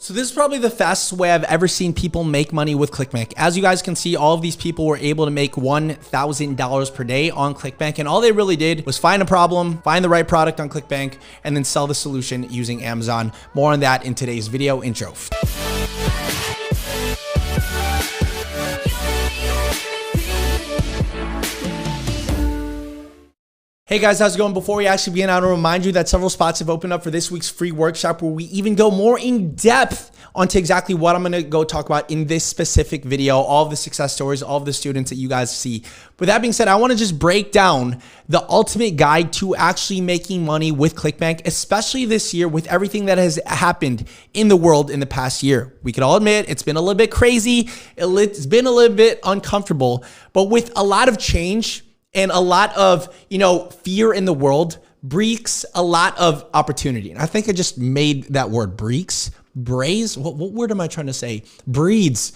So this is probably the fastest way I've ever seen people make money with ClickBank. As you guys can see, all of these people were able to make $1,000 per day on ClickBank. And all they really did was find a problem, find the right product on ClickBank, and then sell the solution using Amazon. More on that in today's video intro. Hey guys, how's it going? Before we actually begin, I want to remind you that several spots have opened up for this week's free workshop where we even go more in depth onto exactly what I'm going to go talk about in this specific video, all of the success stories, all of the students that you guys see. With that being said, I want to just break down the ultimate guide to actually making money with ClickBank, especially this year with everything that has happened in the world in the past year. We can all admit it's been a little bit crazy. It's been a little bit uncomfortable, but with a lot of change and a lot of, fear in the world breeds a lot of opportunity. And I think I just made that word breeds. What word am I trying to say? Breeds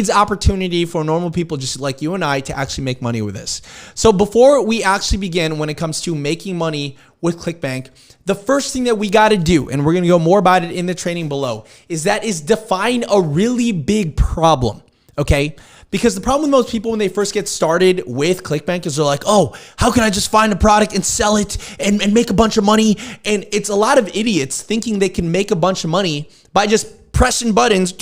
opportunity for normal people just like you and I to actually make money with this. So before we actually begin, when it comes to making money with ClickBank, the first thing that we got to do, and we're going to go more about it in the training below, is define a really big problem. Okay. Because the problem with most people when they first get started with ClickBank is they're like, oh, how can I just find a product and sell it and make a bunch of money? And it's a lot of idiots thinking they can make a bunch of money by just pressing buttons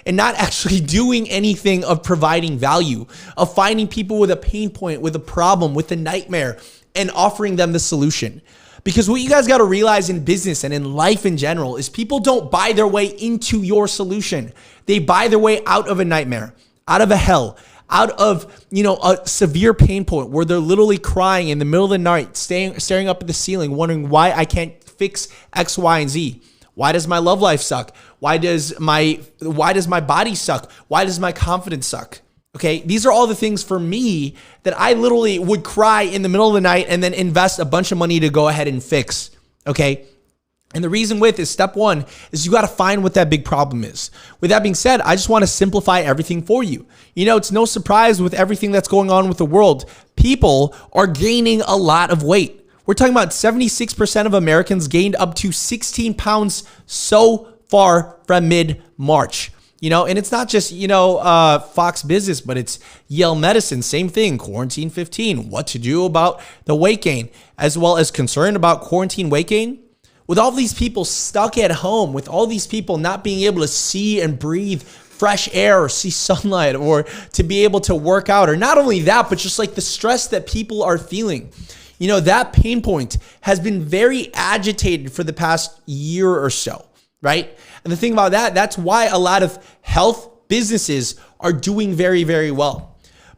and not actually doing anything of providing value, of finding people with a pain point, with a problem, with a nightmare, and offering them the solution. Because what you guys got to realize in business and in life in general is people don't buy their way into your solution. They buy their way out of a nightmare, out of a hell, out of, a severe pain point where they're literally crying in the middle of the night, staring up at the ceiling, wondering why I can't fix X, Y, and Z. Why does my love life suck? Why does my body suck? Why does my confidence suck? Okay, these are all the things for me that I literally would cry in the middle of the night and then invest a bunch of money to go ahead and fix. Okay. And the reason is step one is you got to find what that big problem is. With that being said, I just want to simplify everything for you. It's no surprise with everything that's going on with the world. People are gaining a lot of weight. We're talking about 76% of Americans gained up to 16 pounds so far from mid-March. And it's not just, Fox Business, but it's Yale Medicine. Same thing. Quarantine 15. What to do about the weight gain, as well as concern about quarantine weight gain. With all these people stuck at home, with all these people not being able to see and breathe fresh air or see sunlight or to be able to work out, or not only that, but just like the stress that people are feeling. That pain point has been very agitated for the past year or so, right? And the thing about that's why a lot of health businesses are doing very, very well.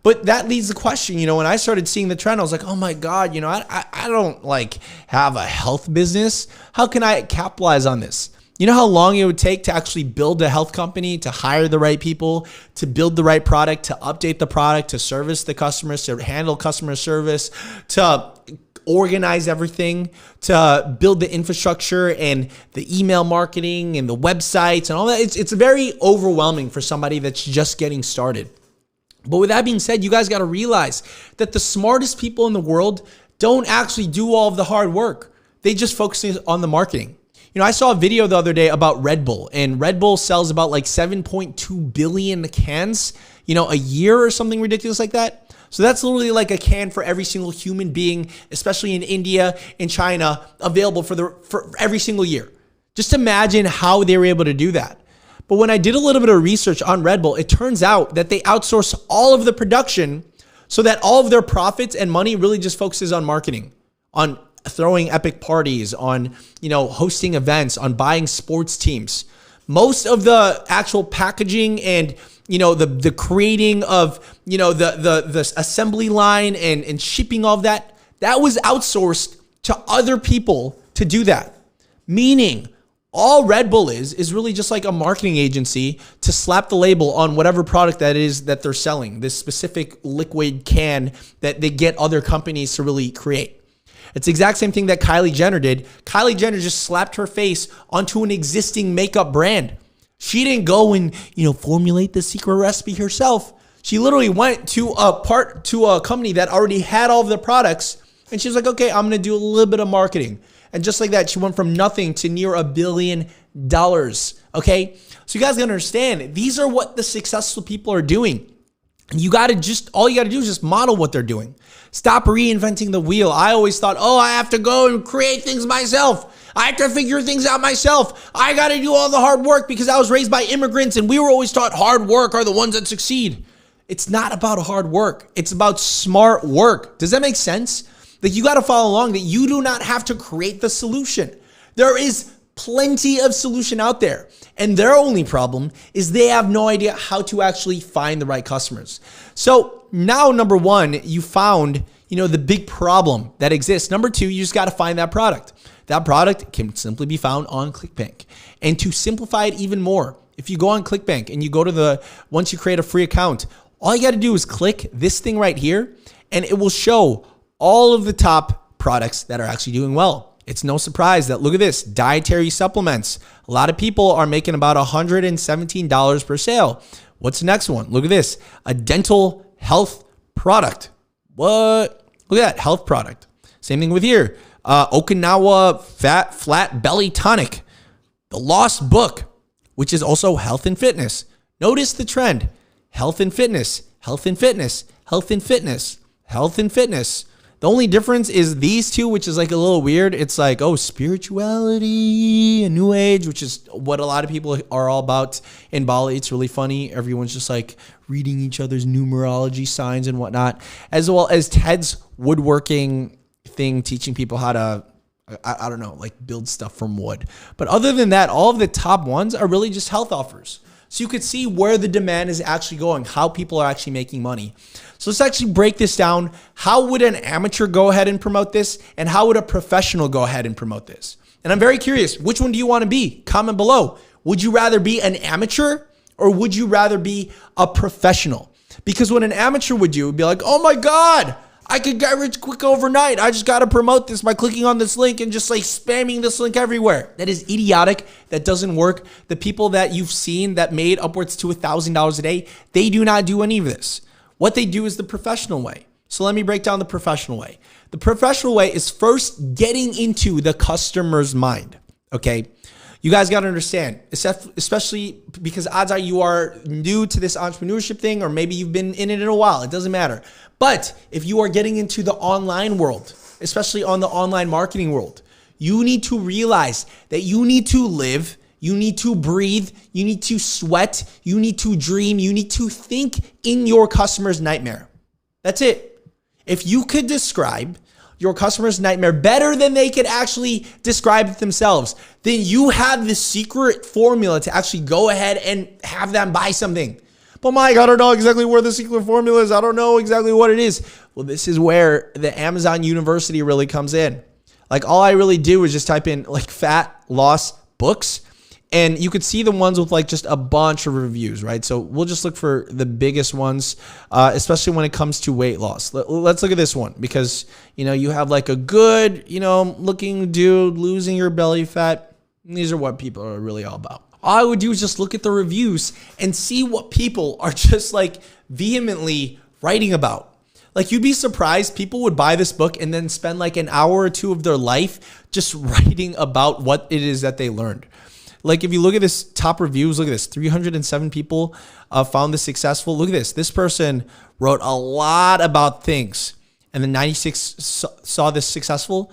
But that leads the question, when I started seeing the trend, I was like, oh my God, I don't have a health business. How can I capitalize on this? You know how long it would take to actually build a health company, to hire the right people, to build the right product, to update the product, to service the customers, to handle customer service, to organize everything, to build the infrastructure and the email marketing and the websites and all that. It's very overwhelming for somebody that's just getting started. But with that being said, you guys got to realize that the smartest people in the world don't actually do all of the hard work. They just focus on the marketing. I saw a video the other day about Red Bull, and Red Bull sells about 7.2 billion cans, a year or something ridiculous like that. So that's literally like a can for every single human being, especially in India and China, available for every single year. Just imagine how they were able to do that. But when I did a little bit of research on Red Bull, it turns out that they outsource all of the production so that all of their profits and money really just focuses on marketing, on throwing epic parties, on, hosting events, on buying sports teams. Most of the actual packaging and the creating of, the assembly line and shipping all of that was outsourced to other people to do that. Meaning all Red Bull is really just like a marketing agency to slap the label on whatever product that is that they're selling, this specific liquid can that they get other companies to really create. It's the exact same thing that Kylie Jenner did. Kylie Jenner just slapped her face onto an existing makeup brand. She didn't go and, formulate the secret recipe herself. She literally went to a company that already had all of the products, and she was like, okay, I'm going to do a little bit of marketing. And just like that, she went from nothing to near $1 billion Okay. So you guys gotta understand, these are what the successful people are doing. You gotta all you gotta do is just model what they're doing. Stop reinventing the wheel. I always thought, oh, I have to go and create things myself. I have to figure things out myself. I gotta do all the hard work because I was raised by immigrants and we were always taught hard work are the ones that succeed. It's not about hard work. It's about smart work. Does that make sense? Like, you gotta follow along that you do not have to create the solution. There is plenty of solution out there. And their only problem is they have no idea how to actually find the right customers. So now, number one, you found, the big problem that exists. Number two, you just got to find that product. That product can simply be found on ClickBank. And to simplify it even more, if you go on ClickBank and you go to once you create a free account, all you got to do is click this thing right here and it will show all of the top products that are actually doing well. It's no surprise that, look at this, dietary supplements. A lot of people are making about $117 per sale. What's the next one? Look at this, a dental health product. What? Look at that, health product. Same thing with here. Okinawa flat belly tonic. The Lost Book, which is also health and fitness. Notice the trend. Health and fitness, health and fitness, health and fitness, health and fitness. The only difference is these two, which is like a little weird. It's like, oh, spirituality and new age, which is what a lot of people are all about in Bali. It's really funny. Everyone's just like reading each other's numerology signs and whatnot, as well as Ted's woodworking thing, teaching people how to, I don't know, like build stuff from wood. But other than that, all of the top ones are really just health offers. So you could see where the demand is actually going, how people are actually making money. So let's actually break this down. How would an amateur go ahead and promote this? And how would a professional go ahead and promote this? And I'm very curious, which one do you want to be? Comment below. Would you rather be an amateur or would you rather be a professional? Because what an amateur would do would be like, oh my God, I could get rich quick overnight. I just got to promote this by clicking on this link and just like spamming this link everywhere. That is idiotic. That doesn't work. The people that you've seen that made upwards to $1,000 a day, they do not do any of this. What they do is the professional way. So let me break down the professional way. The professional way is first getting into the customer's mind. Okay. You guys got to understand, especially because odds are you are new to this entrepreneurship thing, or maybe you've been in it in a while. It doesn't matter. But if you are getting into the online world, especially on the online marketing world, you need to realize that you need to live, you need to breathe, you need to sweat, you need to dream, you need to think in your customer's nightmare. That's it. If you could describe your customer's nightmare better than they could actually describe it themselves, then you have the secret formula to actually go ahead and have them buy something. But Mike, I don't know exactly where the secret formula is. I don't know exactly what it is. Well, this is where the Amazon University really comes in. Like, all I really do is just type in like fat loss books, and you could see the ones with like just a bunch of reviews, right? So we'll just look for the biggest ones, especially when it comes to weight loss. Let's look at this one because, you have like a good, looking dude losing your belly fat. These are what people are really all about. All I would do is just look at the reviews and see what people are just like vehemently writing about. Like, you'd be surprised people would buy this book and then spend like an hour or two of their life just writing about what it is that they learned. Like, if you look at this top reviews, look at this, 307 people found this successful. Look at this. This person wrote a lot about things, and then 96 saw this successful.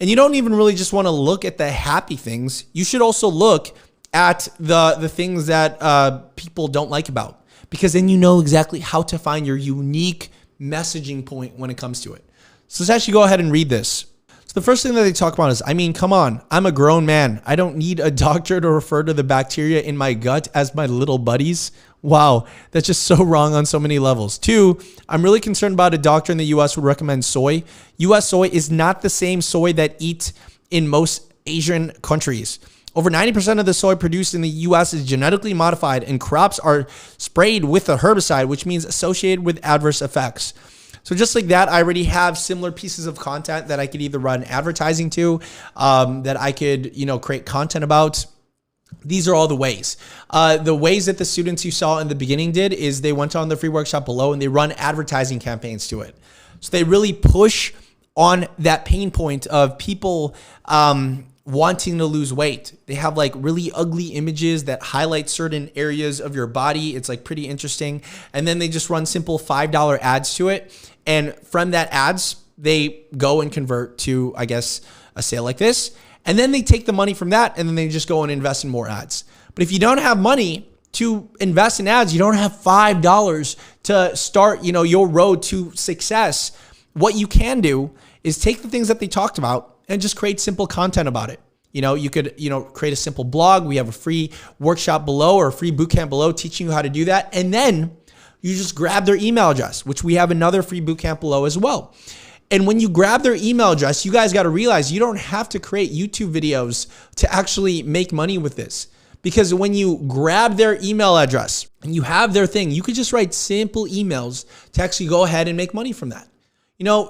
And you don't even really just want to look at the happy things. You should also look at the things that people don't like about, because then you know exactly how to find your unique messaging point when it comes to it. So let's actually go ahead and read this. So the first thing that they talk about is, come on, I'm a grown man. I don't need a doctor to refer to the bacteria in my gut as my little buddies. Wow, that's just so wrong on so many levels. 2, I'm really concerned about a doctor in the US would recommend soy. US soy is not the same soy that eat in most Asian countries. Over 90% of the soy produced in the US is genetically modified, and crops are sprayed with a herbicide, which means associated with adverse effects. So just like that, I already have similar pieces of content that I could either run advertising to, that I could, create content about. These are all the ways. The ways that the students you saw in the beginning did is they went on the free workshop below and they run advertising campaigns to it. So they really push on that pain point of people wanting to lose weight. They have like really ugly images that highlight certain areas of your body. It's like pretty interesting. And then they just run simple $5 ads to it. And from that ads, they go and convert to, I guess, a sale like this. And then they take the money from that and then they just go and invest in more ads. But if you don't have money to invest in ads, you don't have $5 to start, your road to success. What you can do is take the things that they talked about and just create simple content about it. You could, create a simple blog. We have a free workshop below or a free bootcamp below teaching you how to do that. And then you just grab their email address, which we have another free bootcamp below as well. And when you grab their email address, you guys got to realize you don't have to create YouTube videos to actually make money with this. Because when you grab their email address and you have their thing, you could just write simple emails to actually go ahead and make money from that.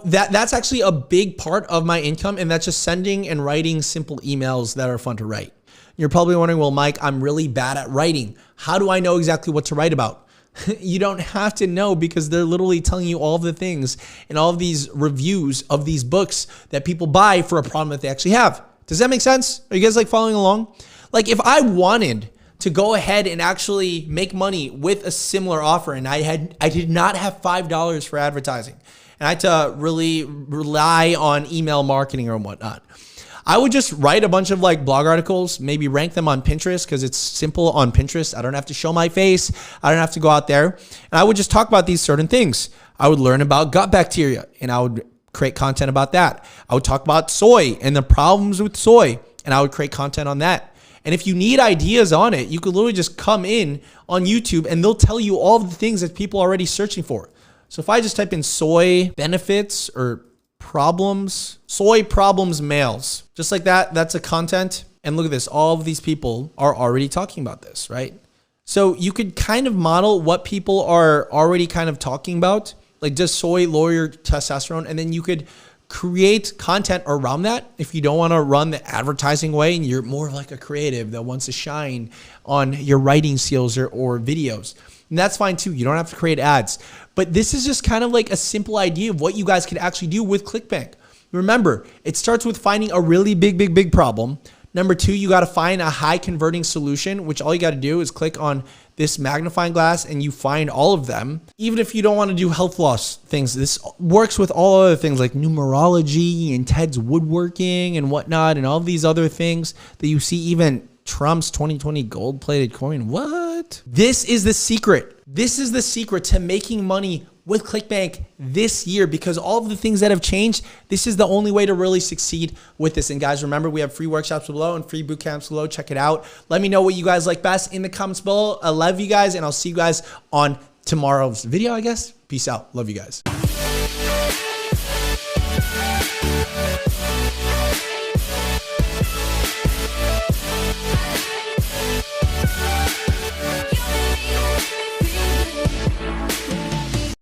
That's actually a big part of my income, and that's just sending and writing simple emails that are fun to write. You're probably wondering, well, Mike, I'm really bad at writing. How do I know exactly what to write about? You don't have to know, because they're literally telling you all of the things and all of these reviews of these books that people buy for a problem that they actually have. Does that make sense? Are you guys like following along? Like if I wanted to go ahead and actually make money with a similar offer and I did not have $5 for advertising and I had to really rely on email marketing or whatnot, I would just write a bunch of like blog articles, maybe rank them on Pinterest because it's simple on Pinterest. I don't have to show my face. I don't have to go out there. And I would just talk about these certain things. I would learn about gut bacteria and I would create content about that. I would talk about soy and the problems with soy and I would create content on that. And if you need ideas on it, you could literally just come in on YouTube and they'll tell you all of the things that people are already searching for. So if I just type in soy benefits or problems, soy problems males, just like that, that's a content. And look at this, all of these people are already talking about this, right? So you could kind of model what people are already kind of talking about, like does soy lower your testosterone? And then you could create content around that if you don't want to run the advertising way and you're more of like a creative that wants to shine on your writing skills or videos. And that's fine too. You don't have to create ads. But this is just kind of like a simple idea of what you guys could actually do with ClickBank. Remember, it starts with finding a really big problem. Number two, you got to find a high converting solution, which all you got to do is click on this magnifying glass and you find all of them. Even if you don't want to do health loss things, this works with all other things like numerology and Ted's woodworking and whatnot and all these other things that you see, even Trump's 2020 gold plated coin. What? This is the secret. This is the secret to making money with ClickBank this year, because all of the things that have changed, this is the only way to really succeed with this. And guys, remember, we have free workshops below and free boot camps below. Check it out. Let me know what you guys like best in the comments below. I love you guys, and I'll see you guys on tomorrow's video, I guess. Peace out. Love you guys.